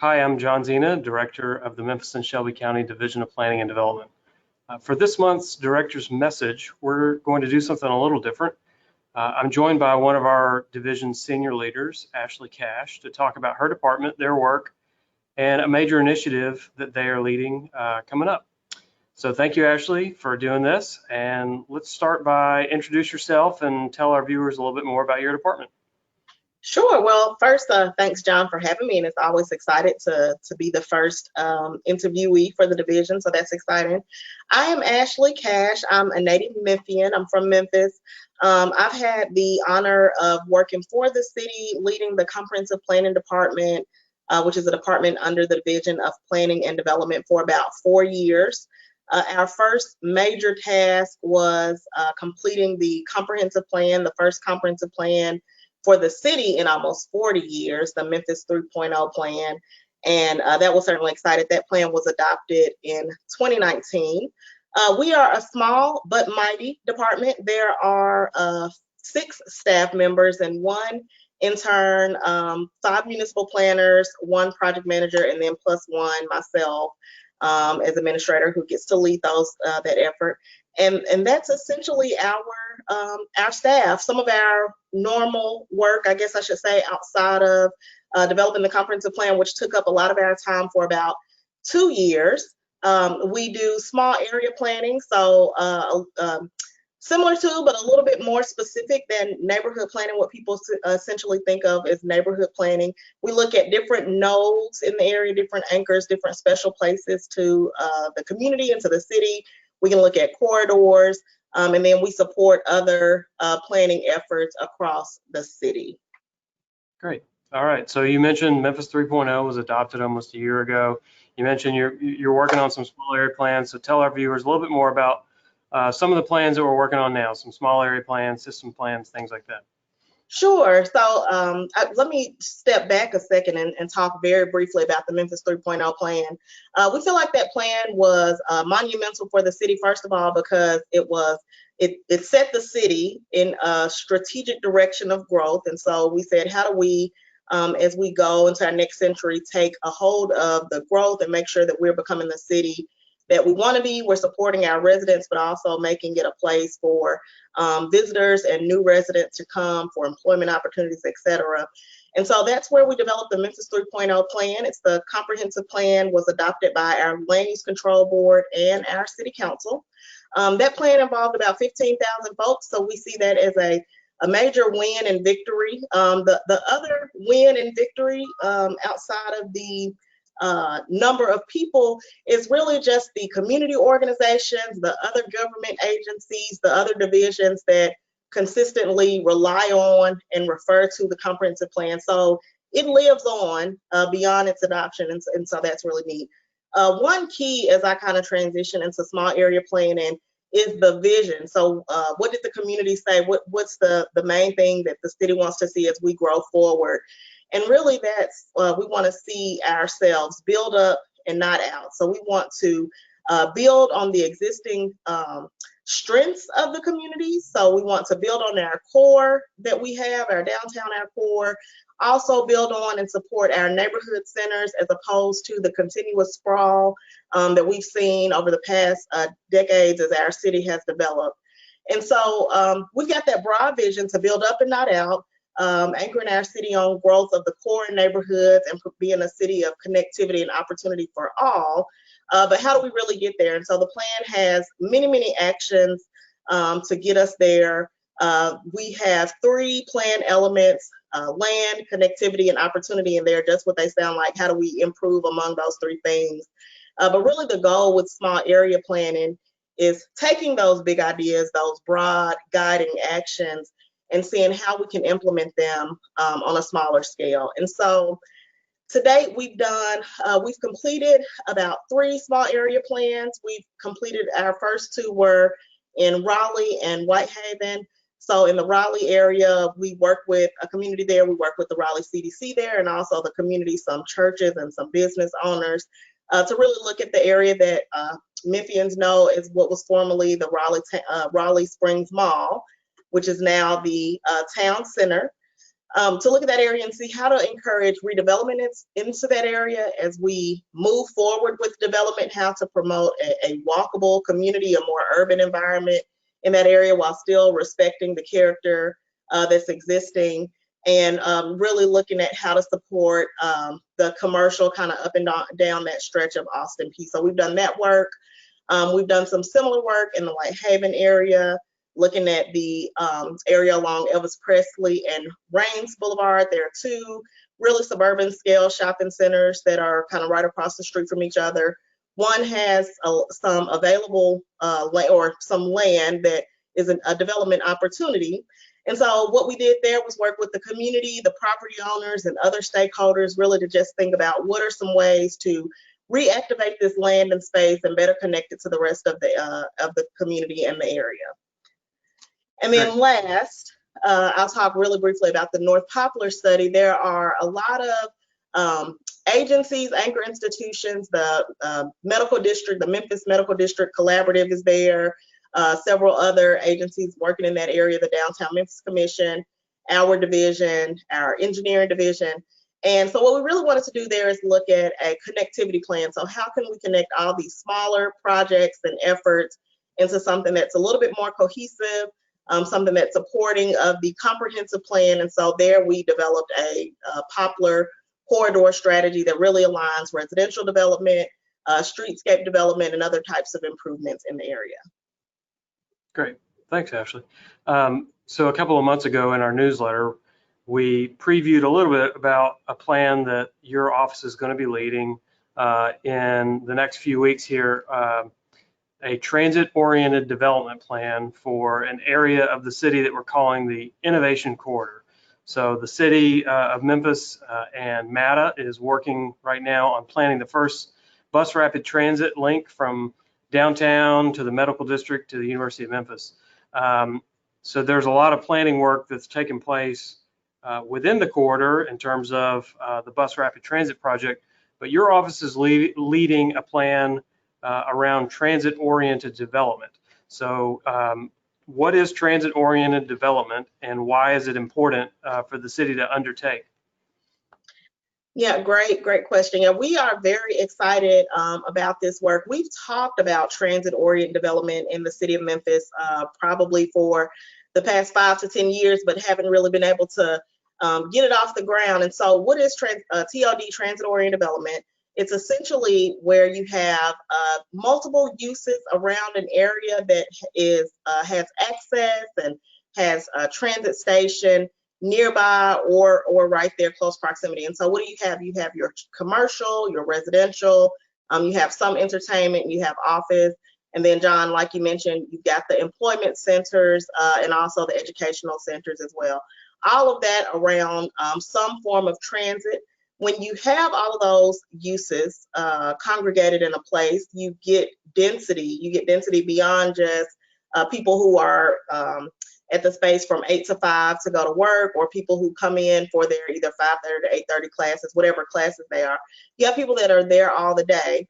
Hi, I'm John Zena, Director of the Memphis and Shelby County Division of Planning and Development. For this month's Director's Message, we're going to do something a little different. I'm joined by one of our division's senior leaders, Ashley Cash, to talk about her department, their work, and a major initiative that they are leading coming up. So thank you, Ashley, for doing this. And let's start by introduce yourself and tell our viewers a little bit more about your department. Sure. Well, first, thanks, John, for having me, and it's always excited to be the first interviewee for the division, so that's exciting. I am Ashley Cash. I'm a native Memphian. I'm from Memphis. I've had the honor of working for the city, leading the Comprehensive Planning Department, which is a department under the Division of Planning and Development, for about 4 years. Our first major task was completing the comprehensive plan, the first comprehensive plan for the city in almost 40 years, the Memphis 3.0 plan. And that was certainly excited. That plan was adopted in 2019. We are a small but mighty department. There are 6 staff members and 1 intern, 5 municipal planners, 1 project manager, and then plus 1 myself as administrator who gets to lead that effort. And that's essentially our staff. Some of our normal work, I guess I should say, outside of developing the comprehensive plan, which took up a lot of our time for about 2 years. We do small area planning, so similar to, but a little bit more specific than neighborhood planning, what people essentially think of as neighborhood planning. We look at different nodes in the area, different anchors, different special places to the community and to the city. We can look at corridors, and then we support other planning efforts across the city. Great. All right. So you mentioned Memphis 3.0 was adopted almost a year ago. You mentioned you're working on some small area plans. So tell our viewers a little bit more about some of the plans that we're working on now, some small area plans, system plans, things like that. Sure. So let me step back a second and talk very briefly about the Memphis 3.0 plan. We feel like that plan was monumental for the city, first of all, because it set the city in a strategic direction of growth. And so we said, how do we, as we go into our next century, take a hold of the growth and make sure that we're becoming the city that we want to be. We're supporting our residents, but also making it a place for visitors and new residents to come, for employment opportunities, etc. And so that's where we developed the Memphis 3.0 plan. It's the comprehensive plan, was adopted by our Land Use Control Board and our City Council. That plan involved about 15,000 folks, so we see that as a major win and victory. The other win and victory outside of the number of people is really just the community organizations, the other government agencies, the other divisions that consistently rely on and refer to the comprehensive plan. So it lives on beyond its adoption, and so that's really neat. One key as I kind of transition into small area planning is the vision. So what did the community say? What's the main thing that the city wants to see as we grow forward? And really that's, we want to see ourselves build up and not out. So we want to build on the existing strengths of the community. So we want to build on our core that we have, our downtown, our core, also build on and support our neighborhood centers as opposed to the continuous sprawl that we've seen over the past decades as our city has developed. And so we've got that broad vision to build up and not out, anchoring our city on growth of the core neighborhoods and being a city of connectivity and opportunity for all. But how do we really get there? And so the plan has many, many actions to get us there. We have 3 plan elements: land, connectivity, and opportunity, and they're just what they sound like. How do we improve among those 3 things? But really the goal with small area planning is taking those big ideas, those broad guiding actions, and seeing how we can implement them on a smaller scale. And so to date, we've completed about 3 small area plans. We've completed, our first 2 were in Raleigh and Whitehaven. So in the Raleigh area, we work with a community there. We work with the Raleigh CDC there, and also the community, some churches and some business owners, to really look at the area that Memphians know as what was formerly the Raleigh Springs Mall, which is now the town center. to look at that area and see how to encourage redevelopment into that area as we move forward with development, how to promote a walkable community, a more urban environment in that area while still respecting the character that's existing, and really looking at how to support the commercial kind of up and down that stretch of Austin Peay. So we've done that work. We've done some similar work in the Whitehaven area, looking at the area along Elvis Presley and Rains Boulevard. There are two really suburban scale shopping centers that are kind of right across the street from each other. One has some available or some land that is a development opportunity. And so what we did there was work with the community, the property owners, and other stakeholders, really to just think about what are some ways to reactivate this land and space and better connect it to the rest of the community and the area. And then last, I'll talk really briefly about the North Poplar study. There are a lot of agencies, anchor institutions, the medical district, the Memphis Medical District Collaborative is there, several other agencies working in that area, the Downtown Memphis Commission, our division, our engineering division. And so what we really wanted to do there is look at a connectivity plan. So how can we connect all these smaller projects and efforts into something that's a little bit more cohesive, something that's supporting of the comprehensive plan. And so there we developed a Poplar corridor strategy that really aligns residential development, streetscape development, and other types of improvements in the area. Great, thanks, Ashley. So a couple of months ago in our newsletter, we previewed a little bit about a plan that your office is going to be leading in the next few weeks here, a transit-oriented development plan for an area of the city that we're calling the Innovation Corridor. So the city of Memphis and MATA is working right now on planning the first bus rapid transit link from downtown to the medical district to the University of Memphis. So there's a lot of planning work that's taking place within the corridor in terms of the bus rapid transit project, but your office is leading a plan around transit-oriented development. So what is transit-oriented development and why is it important for the city to undertake? Yeah, great question. Yeah, we are very excited about this work. We've talked about transit-oriented development in the city of Memphis probably for the past 5 to 10 years, but haven't really been able to get it off the ground. And so what is TOD, transit-oriented development? It's essentially where you have multiple uses around an area that is has access and has a transit station nearby or right there, close proximity. And so what do you have? You have your commercial, your residential, you have some entertainment, you have office, and then John, like you mentioned, you've got the employment centers and also the educational centers as well. All of that around some form of transit. When you have all of those uses congregated in a place, you get density. You get density beyond just people who are at the space from 8 to 5 to go to work, or people who come in for their either 5:30 to 8:30 classes, whatever classes they are. You have people that are there all day,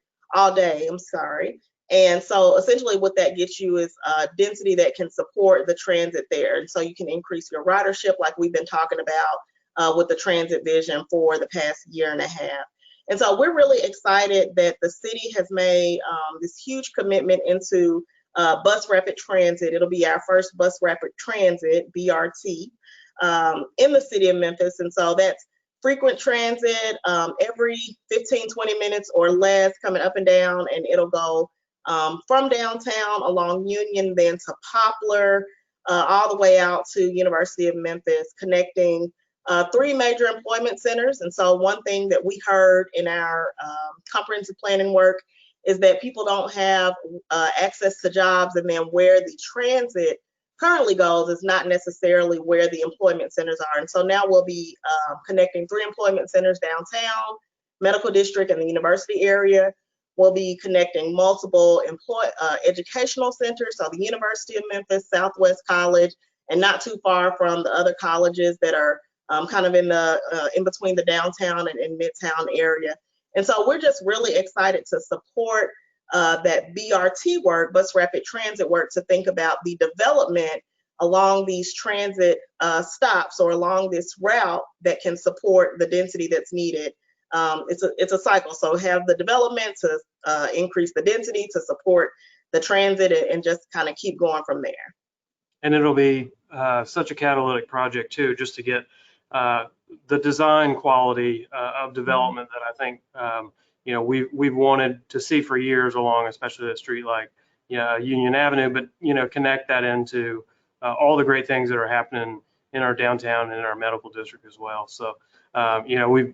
And so essentially what that gets you is density that can support the transit there. And so you can increase your ridership like we've been talking about with the transit vision for the past year and a half. And so we're really excited that the city has made this huge commitment into bus rapid transit. It'll be our first bus rapid transit, BRT, in the city of Memphis. And so that's frequent transit every 15, 20 minutes or less coming up and down, and it'll go from downtown along Union, then to Poplar, all the way out to University of Memphis, connecting 3 major employment centers. And so one thing that we heard in our comprehensive planning work is that people don't have access to jobs, and then where the transit currently goes is not necessarily where the employment centers are. And so now we'll be connecting 3 employment centers downtown, medical district, and the university area. We'll be connecting multiple educational centers, so the University of Memphis, Southwest College, and not too far from the other colleges that are kind of in between the downtown and midtown area. And so we're just really excited to support that BRT work, bus rapid transit work, to think about the development along these transit stops or along this route that can support the density that's needed. It's a cycle. So have the development to increase the density to support the transit and just kind of keep going from there. And it'll be such a catalytic project too, just to get the design quality of development that I think you know we've wanted to see for years along, especially a street like Union Avenue, but you know connect that into all the great things that are happening in our downtown and in our medical district as well. So you know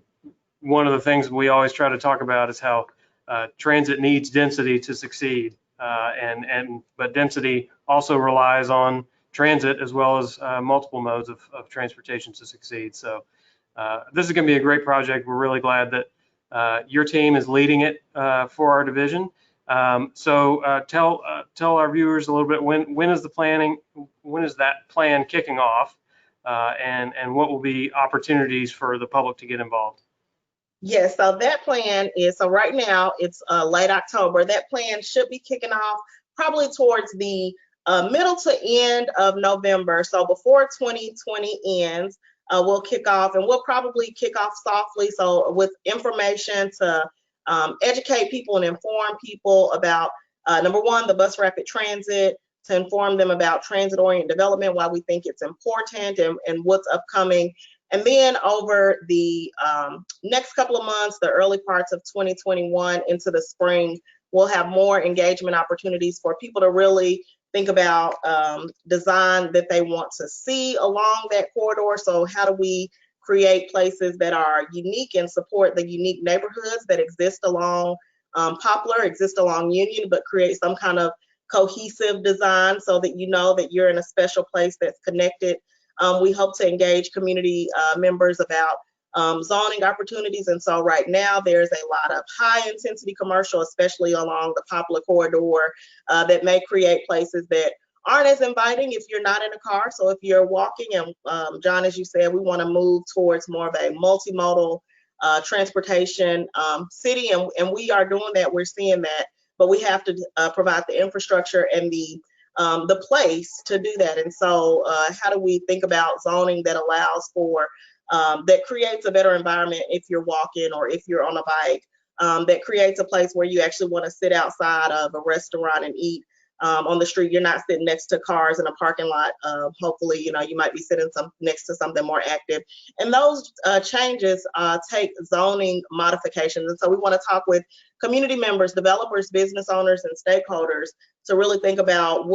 one of the things we always try to talk about is how transit needs density to succeed, but density also relies on transit as well as multiple modes of transportation to succeed. So this is going to be a great project. We're really glad that your team is leading it for our division. So tell our viewers a little bit when is that plan kicking off, and what will be opportunities for the public to get involved? Yes, so that plan is, so right now it's late October. That plan should be kicking off probably towards the middle to end of November. So before 2020 ends, we'll kick off, and we'll probably kick off softly. So with information to educate people and inform people about, number one, the bus rapid transit, to inform them about transit-oriented development, why we think it's important and what's upcoming. And then over the next couple of months, the early parts of 2021 into the spring, we'll have more engagement opportunities for people to really think about design that they want to see along that corridor. So how do we create places that are unique and support the unique neighborhoods that exist along Poplar, exist along Union, but create some kind of cohesive design so that you know that you're in a special place that's connected. We hope to engage community members about zoning opportunities. And so right now there's a lot of high intensity commercial, especially along the Poplar corridor, that may create places that aren't as inviting if you're not in a car. So if you're walking, and John, as you said, we want to move towards more of a multimodal transportation city, and we are doing that. We're seeing that, but we have to provide the infrastructure and the place to do that. And so how do we think about zoning that allows for that creates a better environment if you're walking or if you're on a bike, that creates a place where you actually want to sit outside of a restaurant and eat on the street. You're not sitting next to cars in a parking lot. Hopefully, you know, you might be sitting next to something more active. And those changes take zoning modifications. And so we want to talk with community members, developers, business owners, and stakeholders to really think about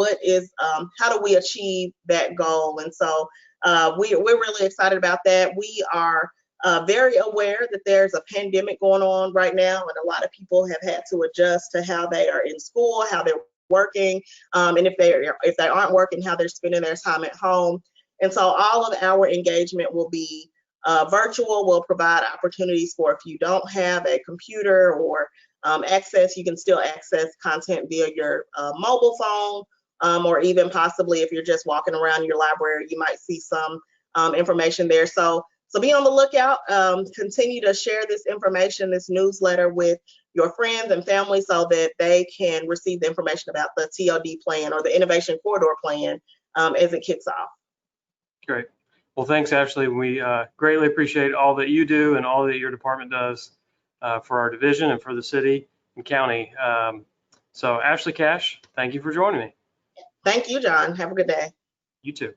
how do we achieve that goal. And so we're really excited about that. We are very aware that there's a pandemic going on right now, and a lot of people have had to adjust to how they are in school, how they're working, and if they aren't working, how they're spending their time at home. And so all of our engagement will be virtual. We'll provide opportunities for, if you don't have a computer or access, you can still access content via your mobile phone, or even possibly if you're just walking around your library, you might see some information there. So be on the lookout. Continue to share this information, this newsletter, with your friends and family so that they can receive the information about the TOD plan or the Innovation Corridor plan as it kicks off. Great. Well, thanks, Ashley. We greatly appreciate all that you do and all that your department does for our division and for the city and county. So Ashley Cash, thank you for joining me. Thank you, John. Have a good day. You too.